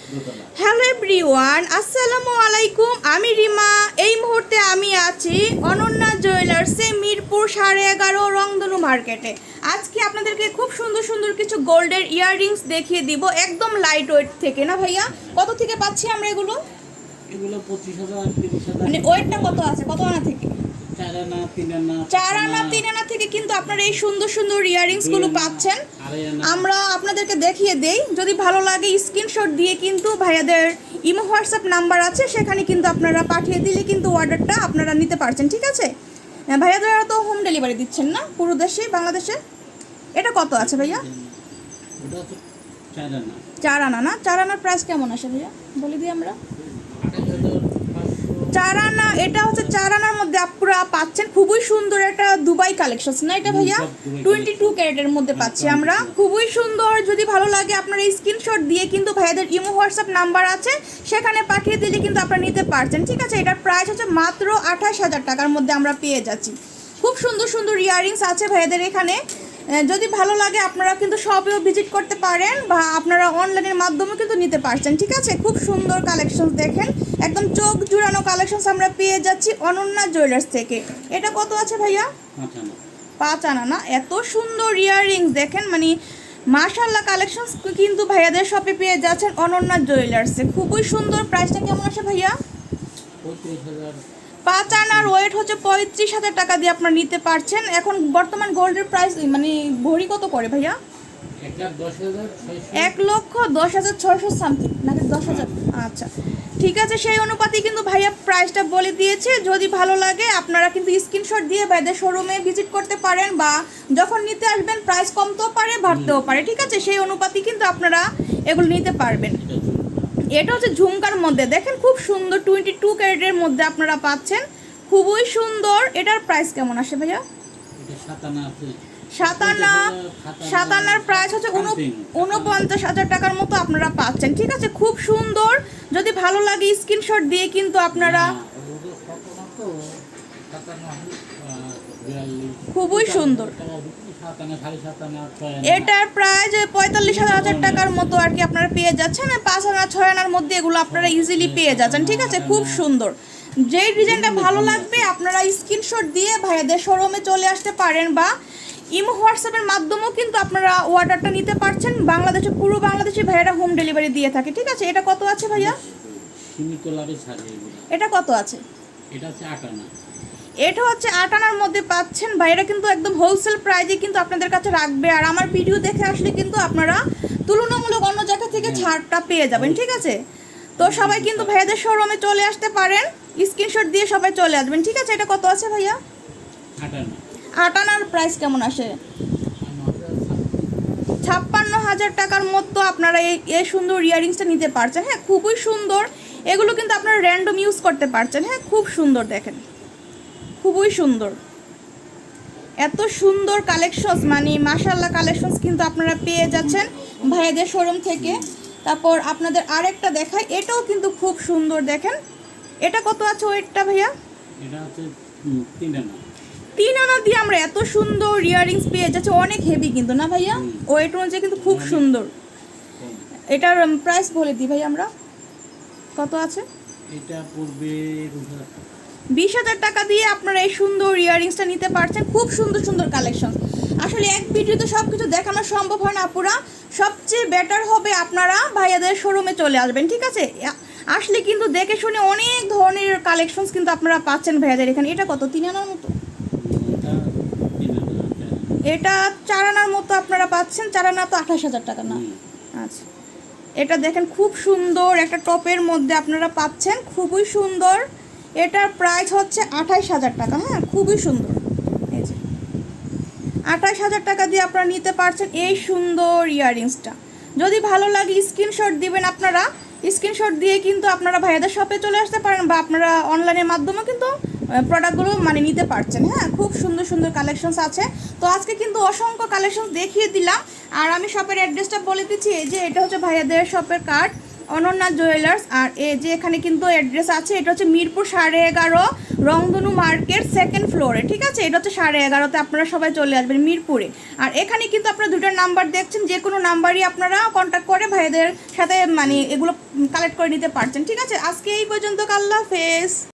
Hello everyone, আসসালামু আলাইকুম। আমি রিমা। এই মুহূর্তে আমি আছি অনন্যা জুয়েলার্সে, মিরপুর 11:30 রংধনু মার্কেটে। আজকে আপনাদেরকে খুব সুন্দর সুন্দর কিছু গোল্ডের ইয়াররিংস দেখিয়ে দিব, একদম লাইট ওয়েট থেকে। না ভাইয়া, কত থেকে পাচ্ছি আমরা এগুলো? এগুলো 25,000 30,000। মানে ওয়েটটা কত আছে, কত আনা থেকে? 4 আনা 3 আনা 4 আনা 3 আনা থেকে কিন্তু আপনারা এই সুন্দর সুন্দর ইয়াররিংসগুলো পাচ্ছেন। আমরা আপনাদেরকে দেখিয়ে দেই, যদি ভালো লাগে স্ক্রিনশট দিয়ে কিন্তু ভাইয়াদের ইমো হোয়াটসঅ্যাপ নাম্বার আছে, সেখানে কিন্তু আপনারা পাঠিয়ে দিলে কিন্তু অর্ডারটা আপনারা নিতে পারছেন। ঠিক আছে ভাইয়াদের তো হোম ডেলিভারি দিচ্ছেন না পুরো দেশে, বাংলাদেশে? এটা কত আছে ভাইয়া? ওটা তো 4 আনা। 4 আনা না? 4 আনার প্রাইস কেমন আসে ভাইয়া, বলে দিই আমরা। 4 আনা, এটা হচ্ছে 4 আনার মধ্যে আপনারা পাচ্ছেন খুবই সুন্দর একটা দুবাই কালেকশন না এটা ভাইয়া? 22 ক্যারেটের মধ্যে পাচ্ছি আমরা, খুবই সুন্দর। যদি ভালো লাগে আপনারা স্ক্রিনশট দিয়ে কিন্তু ভাইয়াদের ইমো হোয়াটসঅ্যাপ নাম্বার আছে, সেখানে পাঠিয়ে দিলে কিন্তু আপনারা নিতে পারছেন। ঠিক আছে, এটার প্রাইস হচ্ছে মাত্র 28,000 টাকার মধ্যে আমরা পেয়ে যাচ্ছি। খুব সুন্দর সুন্দর ইয়াররিংস আছে ভাইয়াদের এখানে। যদি ভালো লাগে আপনারা কিন্তু শপেও ভিজিট করতে পারেন বা আপনারা অনলাইনের মাধ্যমেও কিন্তু নিতে পারছেন। ঠিক আছে, খুব সুন্দর কালেকশন দেখেন, একদম চোখ জুড়ানো কালেকশন আমরা পেয়ে যাচ্ছি অনন্যা জুয়েলার্স থেকে। এটা কত আছে ভাইয়া? 5 আনা না? এত সুন্দর ইয়াররিংস দেখেন, মানে মাশাআল্লাহ কালেকশন কিন্তু ভাইয়াদের শপে পেয়ে যাচ্ছেন অনন্যা জুয়েলার্সে। খুবই সুন্দর। প্রাইসটা কেমন আসে ভাইয়া? 5 আনার ওয়েট হচ্ছে 35,000 টাকা দিয়ে আপনারা নিতে পারছেন। এখন বর্তমান গোল্ডের প্রাইস মানে ভরি কত করে ভাইয়া? 1,10,600 সামথিং নাকি 10,000? আচ্ছা ঠিক আছে, সেই অনুপাতে কিন্তু ভাইয়া প্রাইসটা বলে দিয়েছে। যদি ভালো লাগে আপনারা কিন্তু স্ক্রিনশট দিয়ে ভাইদের শোরুমে ভিজিট করতে পারেন, বা যখন নিতে আসবেন প্রাইস কমতেও পারে বাড়তেও পারে। ঠিক আছে, সেই অনুপাতে কিন্তু আপনারা এগুলো নিতে পারবেন। এটা হচ্ছে ঝুমকার মধ্যে দেখেন, খুব সুন্দর 22 ক্যারেটের মধ্যে আপনারা পাচ্ছেন, খুবই সুন্দর। এটার প্রাইস কেমন আসে ভাইয়া? 7 আনা। 7 আনার প্রাইস হচ্ছে 49,000 টাকার মতো আপনারা পাচ্ছেন। ঠিক আছে, খুব সুন্দর। যদি ভালো লাগে স্ক্রিনশট দিয়ে কিন্তু আপনারা, খুবই সুন্দর। এটার প্রাইস 45,000 টাকার মতো আর কি আপনারা পেয়ে যাচ্ছেন। 5 আনা 6 আনার মধ্যে এগুলো আপনারা ইজিলি পেয়ে যাচ্ছেন। ঠিক আছে, খুব সুন্দর। যেই ডিজাইনটা ভালো লাগবে আপনারা স্ক্রিনশট দিয়ে ভাইয়াদের শোরুমে চলে আসতে পারেন, বা ইমো হোয়াটসঅ্যাপের মাধ্যমেও কিন্তু আপনারা অর্ডারটা নিতে পারছেন। বাংলাদেশে, পুরো বাংলাদেশে ভাইয়ারা হোম ডেলিভারি দিয়ে থাকে। ঠিক আছে, এটা কত আছে ভাইয়া? এটা কত আছে? এটা হচ্ছে 8 আনার মধ্যে পাচ্ছেন। ভাইয়েরা কিন্তু একদম হোলসেল প্রাইজে কিন্তু আপনাদের কাছে রাখবে, আর আমার ভিডিও দেখে আসলে কিন্তু আপনারা তুলনামূলক অন্য জায়গা থেকে ছাড়টা পেয়ে যাবেন। ঠিক আছে, তো সবাই কিন্তু ভাইয়াদের শোরুমে চলে আসতে পারেন, স্ক্রিনশট দিয়ে সবাই চলে আসবেন। ঠিক আছে, এটা কত আছে ভাইয়া? 8 আনার প্রাইস কেমন আসে? 56,000 টাকার মতো আপনারা এই সুন্দর ইয়াররিংসটা নিতে পারছেন। হ্যাঁ, খুবই সুন্দর। এগুলো কিন্তু আপনারা র্যান্ডম ইউজ করতে পারছেন। হ্যাঁ, খুব সুন্দর দেখেন, খুবই সুন্দর। এত সুন্দর কালেকশনস, মানে মাশাআল্লাহ কালেকশনস কিন্তু আপনারা পেয়ে যাচ্ছেন ভাইয়াদের শোরুম থেকে। তারপর আপনাদের আরেকটা দেখাই, এটাও কিন্তু খুব সুন্দর দেখেন। এটা কত আছে ওয়েটটা ভাইয়া? এটা হচ্ছে 3 আনা। 3 আনা দিয়ে আমরা এত সুন্দর ইয়াররিংস পেয়ে যাচ্ছি, অনেক হেভি কিন্তু না ভাইয়া? ওয়েট অনুযায়ী কিন্তু খুব সুন্দর। এটার প্রাইস বলে দিই ভাই আমরা, কত আছে? এটা পড়বে 20,000 টাকা দিয়ে আপনারা এই সুন্দর ইয়াররিংসটা নিতে পারছেন। খুব সুন্দর সুন্দর কালেকশন। আসলে এক ভিডিওতে সব কিছু দেখানো সম্ভব হয় না পুরা, সবচেয়ে বেটার হবে আপনারা ভাইয়াদের শোরুমে চলে আসবেন। ঠিক আছে, আসলে কিন্তু দেখে শুনে অনেক ধরনের কালেকশনস কিন্তু আপনারা পাচ্ছেন ভাইয়াদের এখানে। এটা কত? 3 আনার মতো? এটা 4 আনার মতো আপনারা পাচ্ছেন। 4 আনা তো 28,000 টাকা না? আচ্ছা, এটা দেখেন খুব সুন্দর একটা টপের মধ্যে আপনারা পাচ্ছেন, খুবই সুন্দর। এটার প্রাইস হচ্ছে 28,000 টাকা। হ্যাঁ, খুবই সুন্দর। এই যে 28,000 টাকা দিয়ে আপনারা নিতে পারছেন এই সুন্দর ইয়াররিংসটা। যদি ভালো লাগে স্ক্রিনশট দিবেন আপনারা, স্ক্রিনশট দিয়ে কিন্তু আপনারা ভাইয়াদের শপে চলে আসতে পারেন, বা আপনারা অনলাইনের মাধ্যমে কিন্তু প্রোডাক্টগুলো মানে নিতে পারছেন। হ্যাঁ, খুব সুন্দর সুন্দর কালেকশনস আছে। তো আজকে কিন্তু অসংখ্য কালেকশনস দেখিয়ে দিলাম, আর আমি শপের অ্যাড্রেসটা বলে দিচ্ছি। এই যে এটা হচ্ছে ভাইয়াদের শপের কার্ড, অনন্যা জুয়েলার্স। আর এই যে এখানে কিন্তু অ্যাড্রেস আছে, এটা হচ্ছে মিরপুর 11.5 রংধনু মার্কেট 2nd ফ্লোরে, ঠিক আছে? এটা হচ্ছে 11.5-তে আপনারা সবাই চলে আসবেন মিরপুরে। আর এখানে কিন্তু আপনারা দুটো নাম্বার দেখছেন, যে কোনো নাম্বারই আপনারা কন্ট্যাক্ট করে ভাইদের সাথে মানে এগুলো কালেক্ট করে নিতে পারছেন, ঠিক আছে? আজকে এই পর্যন্ত, আল্লাহ হাফেজ।